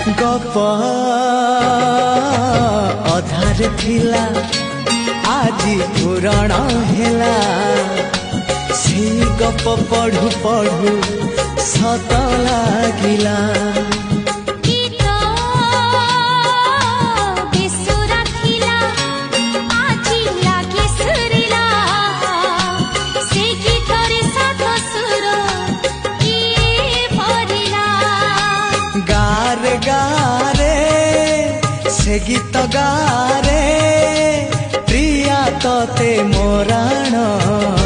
गप अधार थिला आजी पुराण हेला से गप पढ़ु पढ़ु सत लागिला गारे से गीत गारे प्रिया तोते मोराण।